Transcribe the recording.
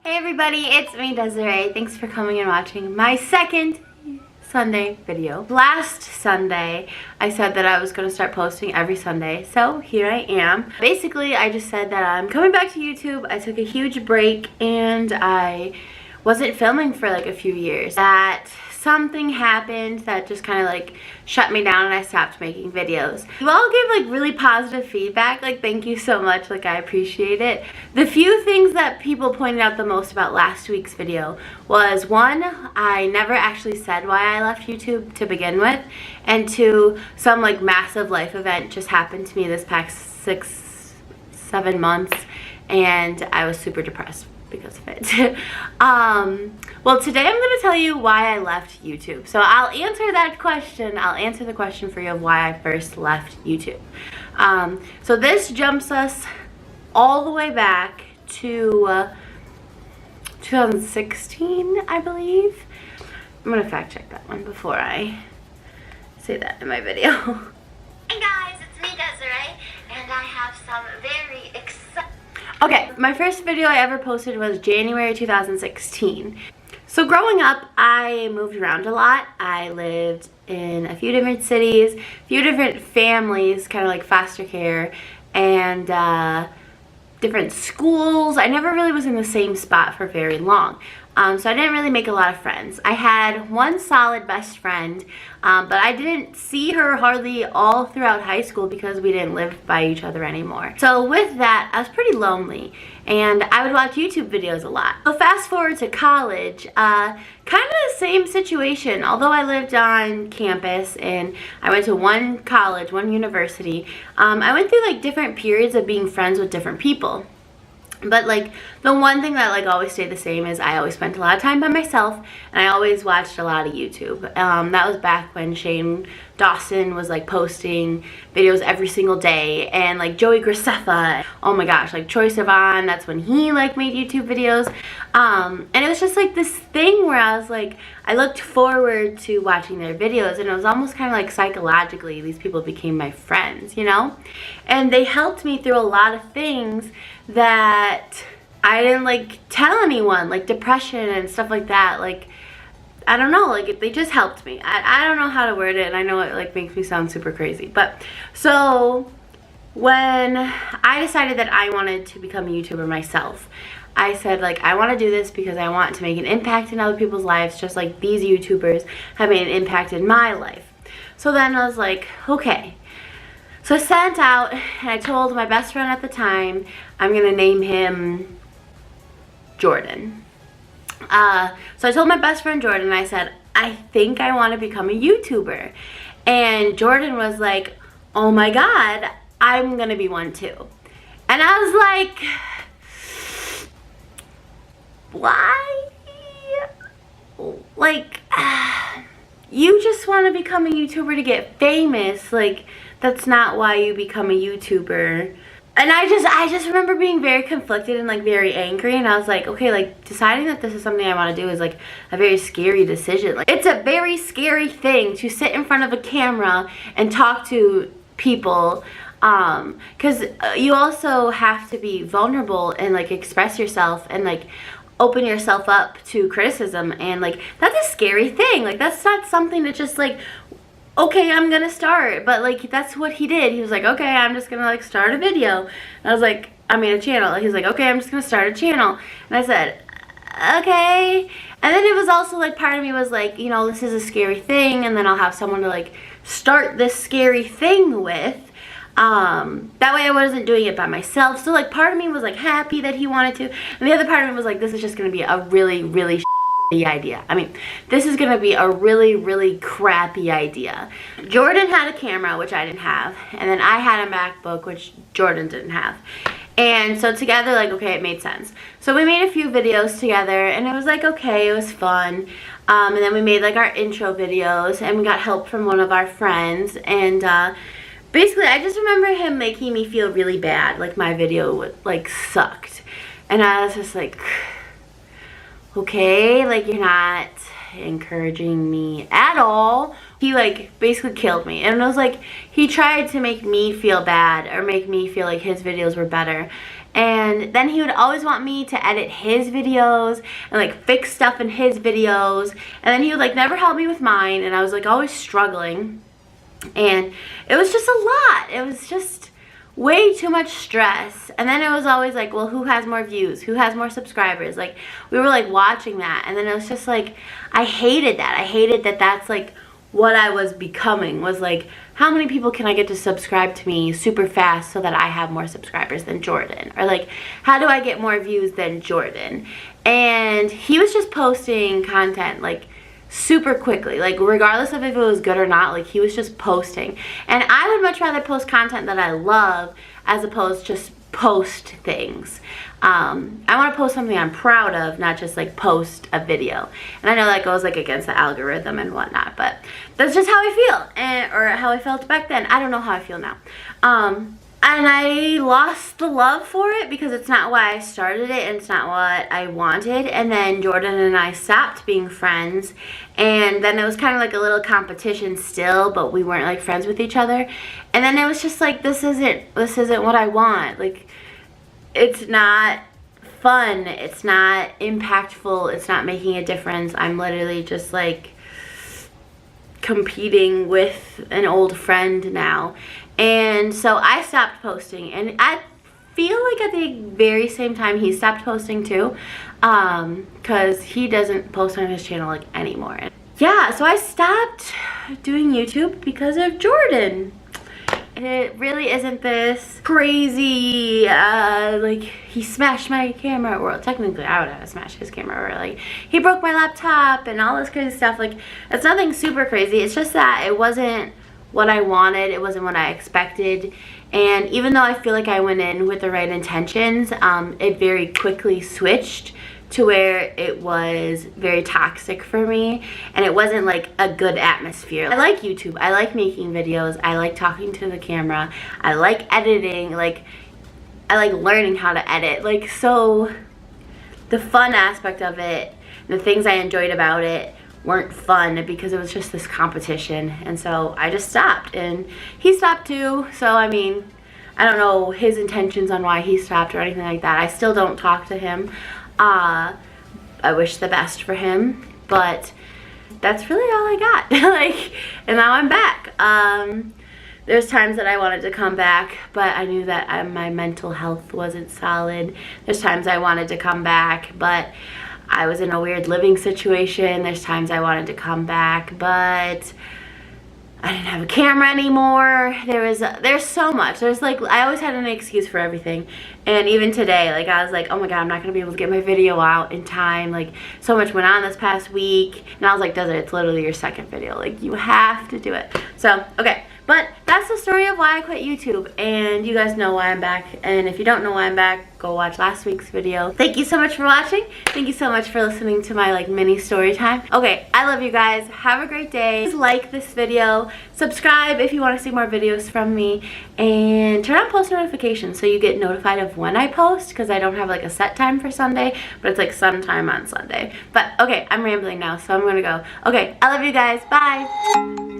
Hey everybody, it's me Desirae. Thanks for coming and watching my second Sunday video. Last Sunday, I said that I was going to start posting every Sunday, so here I am. Basically, I just said that I'm coming back to YouTube. I took a huge break and I wasn't filming for like a few years. That something happened that just kind of like shut me down and I stopped making videos. You all gave like really positive feedback, like thank you so much, like I appreciate it. The few things that people pointed out the most about last week's video was, one, I never actually said why I left YouTube to begin with, and two, some like massive life event just happened to me this past 6-7 months and I was super depressed because of it. Well, today I'm going to tell you why I left YouTube. So I'll answer that question. I'll answer the question for you of why I first left YouTube. So this jumps us all the way back to 2016, I believe. I'm going to fact check that one before I say that in my video. Hey guys, it's me Desirae, and I have some very exciting... Okay, my first video I ever posted was January 2016. So growing up, I moved around a lot. I lived in a few different cities, a few different families, kind of like foster care, and different schools. I never really was in the same spot for very long. So I didn't really make a lot of friends. I had one solid best friend, but I didn't see her hardly all throughout high school because we didn't live by each other anymore. So with that, I was pretty lonely, and I would watch YouTube videos a lot. So fast forward to college, kind of the same situation. Although I lived on campus and I went to one college, one university, I went through like different periods of being friends with different people. But like the one thing that like always stayed the same is I always spent a lot of time by myself and I always watched a lot of YouTube. That was back when Shane Dawson was like posting videos every single day, and like Joey Graceffa, oh my gosh, like Troye Sivan, that's when he like made YouTube videos. And it was just like this thing where I was like, I looked forward to watching their videos, and it was almost kind of like psychologically these people became my friends, you know? And they helped me through a lot of things that I didn't like tell anyone, like depression and stuff like that. Like, I don't know, like they just helped me. I don't know how to word it, and I know it like makes me sound super crazy. But so when I decided that I wanted to become a YouTuber myself, I said like I want to do this because I want to make an impact in other people's lives, just like these YouTubers have made an impact in my life. So then I was like, okay. So I sent out and I told my best friend at the time, I'm going to name him Jordan. So I told my best friend Jordan, I said, I think I want to become a YouTuber. And Jordan was like, oh my God, I'm going to be one too. And I was like, why? Like, you just want to become a YouTuber to get famous. Like, that's not why you become a YouTuber. And I just remember being very conflicted and like very angry, and I was like, okay, like deciding that this is something I want to do is like a very scary decision. Like, it's a very scary thing to sit in front of a camera and talk to people, because you also have to be vulnerable and like express yourself and like open yourself up to criticism, and like that's a scary thing. Like, that's not something that just like, okay, I'm gonna start. But like, that's what he did. He was like, okay, I'm just gonna like start a video. And I was like, I mean a channel. He's like, okay, I'm just gonna start a channel. And I said, okay. And then it was also like, part of me was like, you know, this is a scary thing, and then I'll have someone to like start this scary thing with. That way I wasn't doing it by myself. So like, part of me was like happy that he wanted to, and the other part of me was like, this is just gonna be a really, really idea. I mean, this is gonna be a really, really crappy idea. Jordan had a camera, which I didn't have, and then I had a MacBook, which Jordan didn't have. And so together, like, okay, it made sense. So we made a few videos together, and it was like, okay, it was fun. And then we made like our intro videos, and we got help from one of our friends, and basically I just remember him making me feel really bad, like my video like sucked. And I was just like, okay, like you're not encouraging me at all. He like basically killed me, and it was like he tried to make me feel bad or make me feel like his videos were better, And then he would always want me to edit his videos and like fix stuff in his videos. And then he would like never help me with mine, and I was like always struggling. And it was just a lot. It was just way too much stress. And then it was always like, well, who has more views? Who has more subscribers? Like, we were like watching that. And then it was just like, I hated that. I hated that that's like what I was becoming, was like, how many people can I get to subscribe to me super fast so that I have more subscribers than Jordan? Or like, how do I get more views than Jordan? And he was just posting content like super quickly, like regardless of if it was good or not, like he was just posting. And I would much rather post content that I love as opposed to just post things. I want to post something I'm proud of, not just like post a video. And I know that goes like against the algorithm and whatnot, but that's just how I feel, or how I felt back then. I don't know how I feel now. And I lost the love for it because it's not why I started it and it's not what I wanted. And then Jordan and I stopped being friends, and then it was kind of like a little competition still, but we weren't like friends with each other. And then it was just like, this isn't what I want. Like, it's not fun, it's not impactful, it's not making a difference. I'm literally just like competing with an old friend now. And so I stopped posting, and I feel like at the very same time he stopped posting too, because he doesn't post on his channel like anymore. Yeah, so I stopped doing YouTube because of Jordan. It really isn't this crazy, like, he smashed my camera, or technically I would have smashed his camera, or like, he broke my laptop and all this crazy stuff. Like, it's nothing super crazy. It's just that it wasn't what I wanted, it wasn't what I expected. And even though I feel like I went in with the right intentions, it very quickly switched to where it was very toxic for me, and it wasn't like a good atmosphere. I like YouTube, I like making videos, I like talking to the camera, I like editing, like I like learning how to edit. Like, so the fun aspect of it, the things I enjoyed about it weren't fun because it was just this competition. And so I just stopped, and he stopped too. So I mean, I don't know his intentions on why he stopped or anything like that. I still don't talk to him. I wish the best for him, but that's really all I got. Like, and now I'm back. There's times that I wanted to come back, but I knew that my mental health wasn't solid. There's times I wanted to come back, but I was in a weird living situation. There's times I wanted to come back, but I didn't have a camera anymore. There's so much. There's like, I always had an excuse for everything. And even today, like, I was like, oh my God, I'm not gonna be able to get my video out in time. Like, so much went on this past week. And I was like, Desirae, it's literally your second video. Like, you have to do it. So, okay. But that's the story of why I quit YouTube. And you guys know why I'm back. And if you don't know why I'm back, go watch last week's video. Thank you so much for watching. Thank you so much for listening to my like mini story time. Okay, I love you guys. Have a great day. Please like this video. Subscribe if you want to see more videos from me. And turn on post notifications so you get notified of when I post, because I don't have like a set time for Sunday, but it's like sometime on Sunday. But okay, I'm rambling now, so I'm gonna go. Okay, I love you guys. Bye.